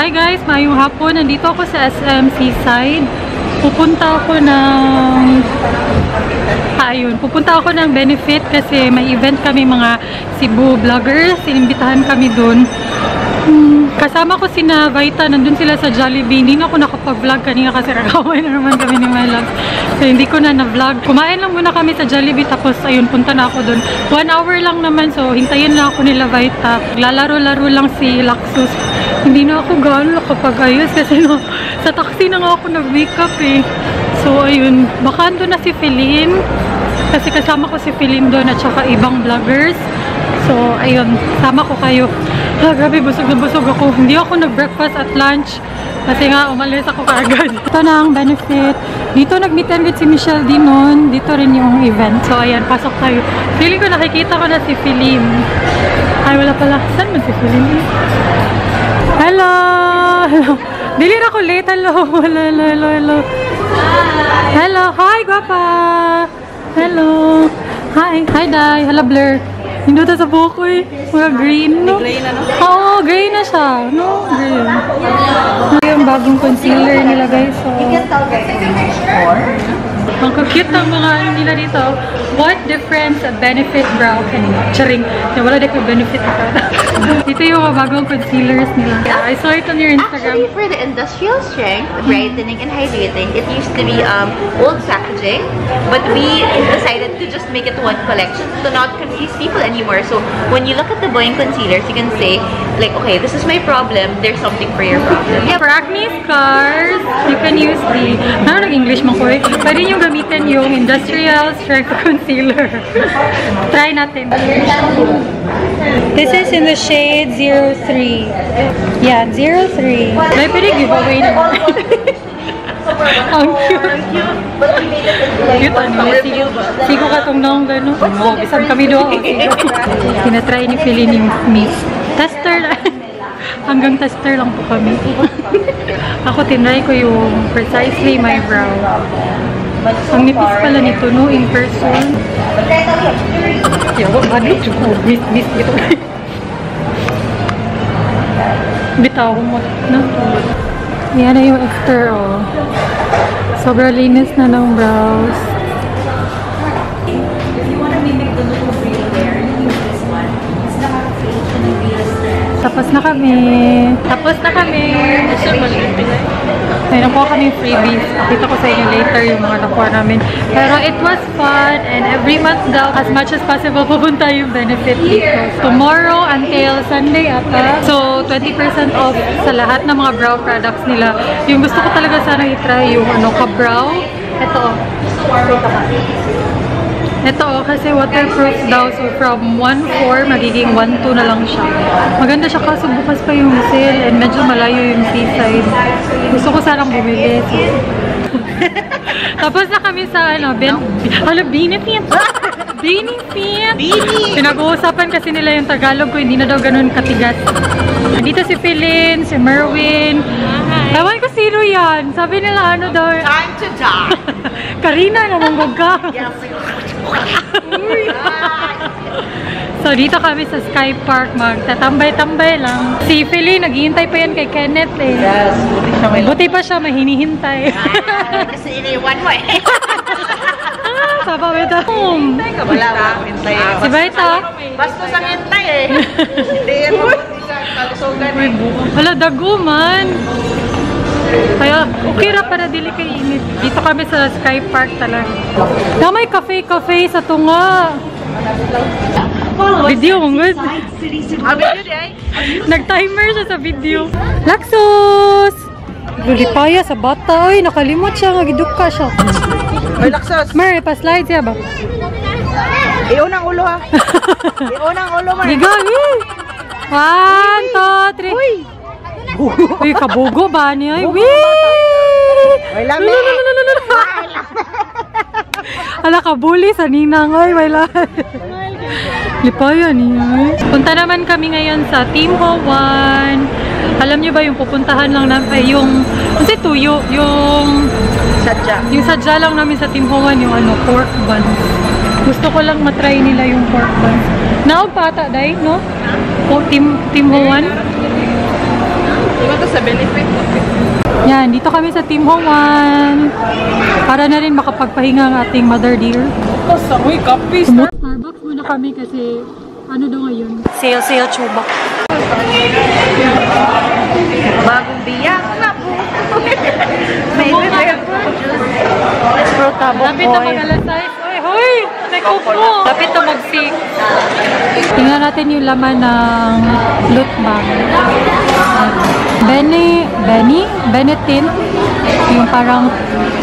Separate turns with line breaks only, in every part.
Hi guys, mayong hapon. Nandito ako sa SM Seaside. Pupunta ako ng benefit kasi may event kami mga Cebu vloggers. Inimbitahan kami dun. Kasama ko sina Vita, nandun sila sa Jollibee. Hindi na ako nakapag-vlog kanina kasi nagawin na naman kami ni my loves. So hindi ko na na-vlog. Kumain lang muna kami sa Jollibee tapos ayun, punta na ako dun. 1 hour lang naman, so hintayin na ako nila Vita. Lalaro-laro lang si Laxus. Hindi na ako gaano nakapag-ayos kasi no, sa taxi na nga ako nag-wake up eh. So ayun, baka ando na si Feline. Kasi kasama ko si Feline doon at saka ibang vloggers. So ayun, sama ko kayo. Grabe, busog na busog ako. Hindi ako nag-breakfast at lunch kasi nga umalis ako kaagad. Ito na ang benefit. Dito nag-meet and greet si Michelle din noon. Dito rin yung event. So ayan, pasok tayo. Feeling ko nakikita ko na si Feline. Ay, wala pala. Saan man si Feline? Hello! Hello! Dili na ako late. Hello! Hello, hello, hello, hello. Hello! Hi, guwapa! Hello! Hi! Hi, Day! Hello, Blur! Hindi ito sa buko eh. Mga green, no? Gray na, no? Oo, gray na siya. No? Green. Ito yung bagong concealer nila, guys. So, ang cute ng mga ano nila dito. What difference a benefit brow can make? Charing. Wala din ko benefit ito. Ito yung mga bagong concealers nila. Yeah, I saw it on your Instagram.
Actually, for the industrial strength, brightening and hydrating, it used to be old packaging, but we decided to just make it one collection to not confuse people anymore. So when you look at the Boying concealers, you can say, like, okay, this is my problem, there's something for your problem.
Yeah, for acne scars, you can use the, ano nag-English mo ko eh? Pwede nyo gamitin yung industrial strength concealer. Try natin. This is in the shade 03. Yeah, 03. May pwede giveaway naman. Ang cute. Cute ano. Sigo ka itong naong gano'n. Oh, bisan kami doon. Tinatry ni Feline yung mist. Tester lang. Hanggang tester lang po kami. Ako tinry ko yung Precisely My Brow. Ang nipis pala nito, no? In person. Yawa, ano? Mist dito. Bitaw mo. No? Yan na yung after, oh. Sobrang linis na ng brows.
If you want to mimic the look of real hair, you use this one. It's the application of real strength.
Tapos na kami. Tapos na kami. May nakuha kami freebies. Pakita ko sa inyo later yung mga nakuha namin. Pero it was fun and every month daw, as much as possible, pupunta yung benefit dito. Tomorrow until Sunday ata. So, 20% off sa lahat ng mga brow products nila. Yung gusto ko talaga sana i-try yung ano, ka-brow. Ito. Ito kasi waterproof daw. So from 1.4 magiging 1.2 na lang siya. Maganda siya kaso bukas pa yung sale and medyo malayo yung seaside. Gusto ko sanang bumili. So. Tapos na kami sa ano, benefit. Pinag-uusapan kasi nila yung Tagalog ko, hindi na daw ganun katigas. Dito si Feline, si Merwin. Ewan ko sino yan. Sabi nila ano daw.
Time to die.
Karina naman ka. So dito kami sa Sky Park, magtatambay-tambay lang. Si Feline, naghihintay pa yan kay Kenneth eh.
Yes,
buti pa siya mahinihintay.
kasi iniwan mo eh.
Saba Vita.
Hintay ka, wala ba? Hintay.
Si Vita.
Bastos ang hintay eh. Hindi yan mo. Kalusugan eh.
Wala, daguman. Kaya, okay ra para dili kay init. Dito kami sa Sky Park talaga. Na may cafe-cafe sa tunga. Video, ang good. Nag-timer siya sa video. Laxus! Lulipaya sa bata. Ay, nakalimot siya. Nagidukka siya.
Ay, Laxus!
Mary, pa-slide siya ba?
Iunang ulo ha. Iunang ulo man.
Gigami! 1, 2, 3. Uy, kabugo ba niya? Uy!
May lami!
Ala, kabuli sa ninang. Ay, may lami. Lipaya niya. Punta naman kami ngayon sa Team Ho 1. Alam niyo ba yung pupuntahan lang namin, yung, kasi tuyo, yung sadya lang namin sa Team Ho 1, yung ano, pork buns. Gusto ko lang matry nila yung pork buns. Naog pata, day, no? O, Team Ho 1?
Diba ito sa benefit?
Yan, dito kami sa Team Homan. Para na rin makapagpahinga ang ating mother dear.
Basta, uy, kape.
Starbucks muna kami kasi ano daw ngayon? Sale chuba.
Bagong biyak na po. May sale po. Let's grow tabok
Lapit na mag-alasay. Hoy! May kuko! Lapit na mag-sing. Tingnan natin yung laman ng loot bag. Benny tint. Yung parang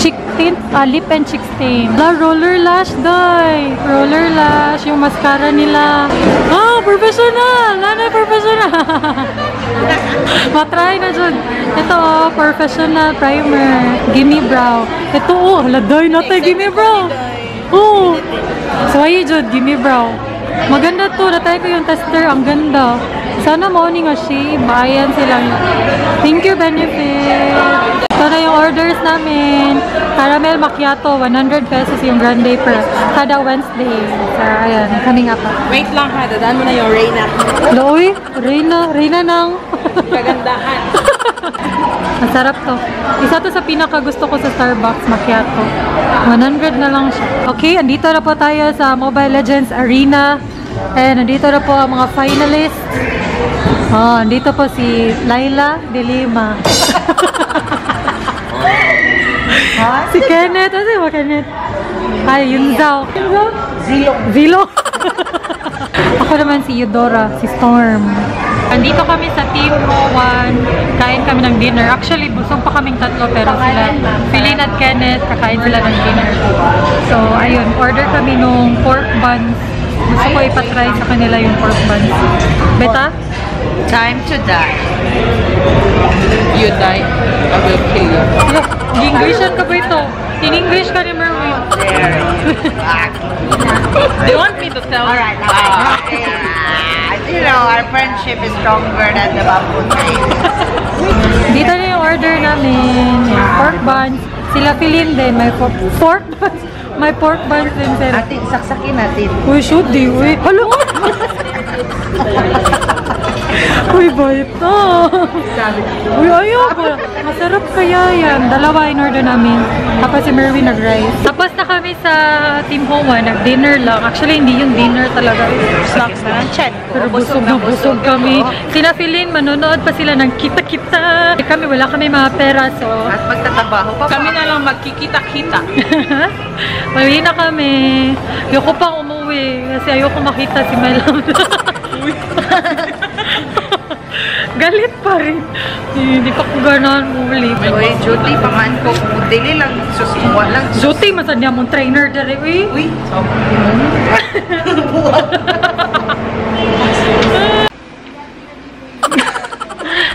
cheek tint. Lip and cheek stain. Roller lash, day! Roller lash. Yung mascara nila. Professional! Nanay, professional! Matry na dyan. Ito, professional primer. Gimme brow. Ito, haladay natin, gimme brow. So, ayun dyan, gimme brow. Maganda to. Natry ko yung tester. Ang ganda. Sana morning nga shade. Bayan sila. Thank you, Benefit. Ito na yung orders namin. Caramel macchiato, 100 pesos yung grande per kada Wednesday. So, ayan, coming up.
Wait lang ha, dadaan mo na yung Reyna.
Loy, Reyna ng
Kagandahan.
masarap to. Isa to sa pinaka gusto ko sa Starbucks macchiato. 100 na lang siya. Okay, andito na po tayo sa Mobile Legends Arena. And andito na po ang mga finalists. Andito po si Laila de Lima. Si Kenneth. Ano si Kenneth? Ay, yun daw. Zilo. Ako naman si Eudora, si Storm. Andito kami sa Team One. Kain kami ng dinner. Actually, busog pa kaming tatlo pero sila, Philin at Kenneth, kakain sila ng dinner. So, ayun, order kami nung pork buns. Gusto ko ipatry sa kanila yung pork buns. Beta?
Time to die.
You die, I will kill you.
Englishan ka ba ito? In English ka ni Merwin.
They want me to tell
Alright, you know, our friendship is stronger than the bamboo tree.
Dito na yung order namin. Yung pork buns. Sila Philin din. May pork buns. May pork buns din sila.
Atin, saksakin natin.
Uy, shoot di. Uy, halo! Uy, baito. Uy, ayaw ba? Masarap kaya yan. Dalawa in order namin. Tapos si Merwin nag-rice. Tapos na kami sa Team Homa. Nag-dinner lang. Actually, hindi yung dinner talaga.
Snacks na ng chat.
Pero busog na busog kami. Sina Philin, manonood pa sila ng kita-kita. Kami, wala kami mga pera. So,
At magtatabaho pa.
Kami na lang magkikita-kita.
mali na kami. Ayoko pang umuwi. Kasi ayoko makita si Melam. Galit pa rin. Hindi pa ko ganahan muli.
Uy, Judy, paman ko. Dili lang. Susuwa lang.
Zuti, masan niya mong trainer dali. Uy.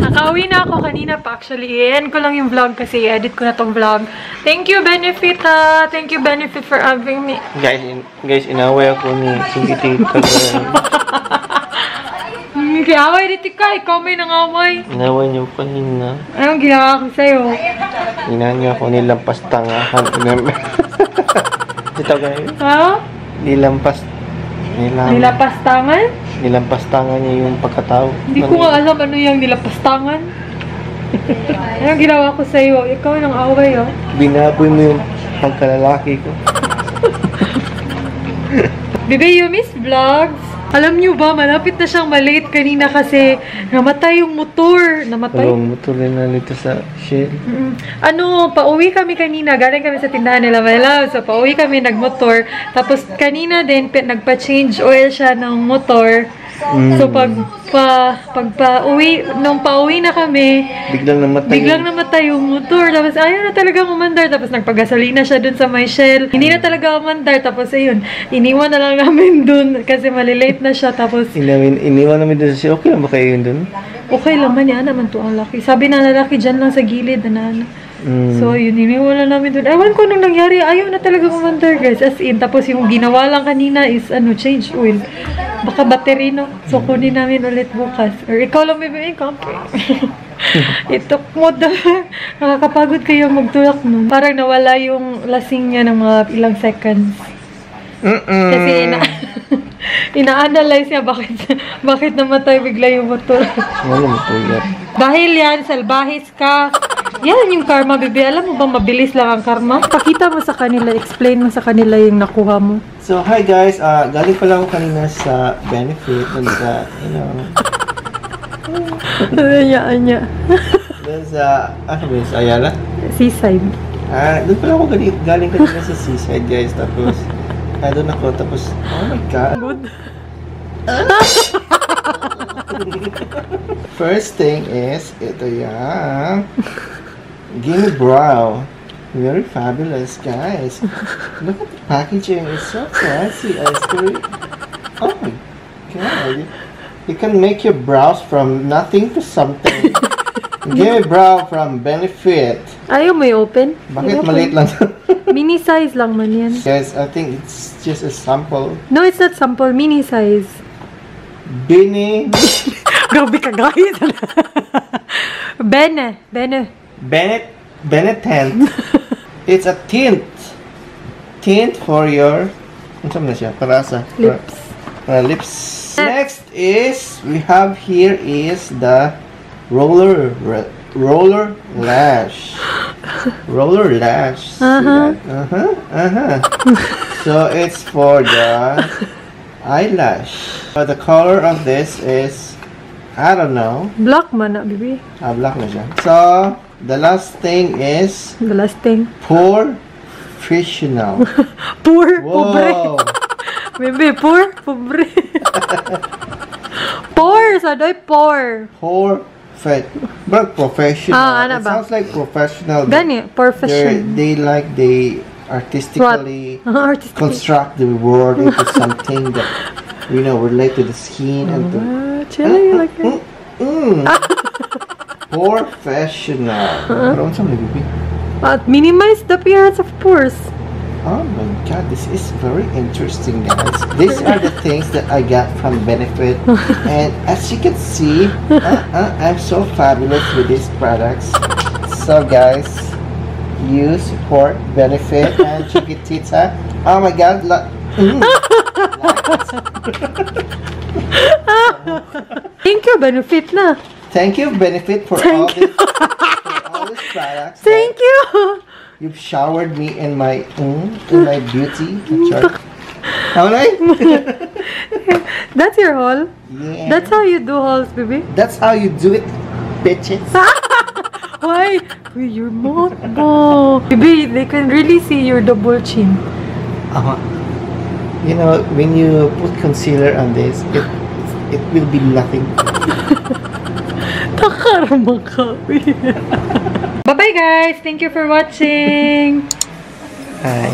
Nakauwi na ako kanina pa actually. I-end ko lang yung vlog kasi i-edit ko na tong vlog. Thank you, Benefit ha. Thank you, Benefit for having me.
Guys, inaway ako ni Cindy Tita.
Kaya away dito ka. Ikaw may nangaway.
Inaway niyo pa na.
Anong ginawa ko sa'yo?
Inahan niyo ako nilampas tangahan. Ito guys.
Ha?
Nilampas
Nilapastangan?
Nilampas tangan niya yung pagkatao.
Hindi ko nga alam ano yung nilapastangan. Anong ginawa ko sa'yo? Ikaw nang away, oh.
Binaboy mo yung pagkalalaki ko.
Bebe, you miss vlogs? Alam niyo ba, malapit na siyang malate kanina kasi namatay yung motor. Namatay?
Walang motor rin na nito sa Shell.
Pauwi kami kanina. Galing kami sa tindahan nila, my love. So, pauwi kami nagmotor. Tapos, kanina din, nagpa-change oil siya ng motor. So, nung pauwi na kami, biglang namatay yung motor. Tapos, ayaw na talaga umandar. Tapos, nagpagasolina siya dun sa may Shell. Hindi na talaga umandar. Tapos, ayun, iniwan na lang namin dun kasi malilate na siya. Tapos,
Iniwan namin doon sa Shell. Okay lang ba kayo yun doon?
okay lang man yan naman to ang laki. Sabi na lalaki dyan lang sa gilid na. So, yun, iniwan na namin dun. Ewan ko nung nangyari, ayaw na talaga umandar, guys. As in, tapos yung ginawa lang kanina is, change oil. Baka battery, no? So, kunin namin ulit bukas. Or ikaw lang may kape. Itok mo daw. Nakakapagod kayo magtulak nun. Parang nawala yung lasing niya ng mga ilang seconds. Kasi Ina-analyze niya bakit namatay bigla yung motor.
Ano mo to yan?
Dahil yan, salbahis ka. Yan yung karma, bebe. Alam mo ba, mabilis lang ang karma? Pakita mo sa kanila, explain mo sa kanila yung nakuha mo.
So, hi guys. Galing pala ako kanina sa Benefit. Dun sa, you know,
Anya.
dun sa, ano ba yun, sa Ayala?
Seaside.
Doon pala ako galing kanina sa seaside, guys. Tapos, doon ako. Tapos, oh my God.
Good.
First thing is, ito yan. Gimme Brow. Very fabulous, guys. Look at the packaging. It's so classy. Oh my God. You can make your brows from nothing to something. Gimme Brow from Benefit.
Ayaw mo i-open?
Bakit maliit lang?
Mini size lang man yan.
Guys, I think it's just a sample.
No, it's not sample. Mini size.
Bini.
Grabe ka, guys. Bene.
Bennett tint. It's a tint. Tint for your, ano na siya? Para sa
Lips.
para lips. Next is, we have here is the roller lash. Roller lash. See that? So it's for the eyelash. The color of this is, I don't know.
Black man na, baby.
Black na siya. So, the last thing is
The last thing.
professional.
Poor. Pobre.
Wow.
Baby, poor. Pobre. Poor. Sadoy, poor.
But professional.
Ano
It
ba?
sounds like professional.
Gani, profession.
They artistically
Artistic.
construct the word into something that, you know, relate to the skin and to
Chilly like that.
professional. Pero unsa man bibi?
At minimize the appearance of pores.
Oh my God, this is very interesting, guys. These are the things that I got from Benefit, and as you can see, I'm so fabulous with these products. So, guys, you support Benefit and Chiquitita. Oh my God,
Thank you, benefit na.
thank you, Benefit, for all these products.
Thank you.
You've showered me in my beauty. How nice?
That's your haul.
Yeah.
That's how you do hauls, baby.
That's how you do it, bitches.
Why? Uy, your mouth, bo. Baby, they can really see your double chin.
You know, when you put concealer on this, it will be nothing.
Takarama ka. Bye-bye, guys. Thank you for watching.
Hi.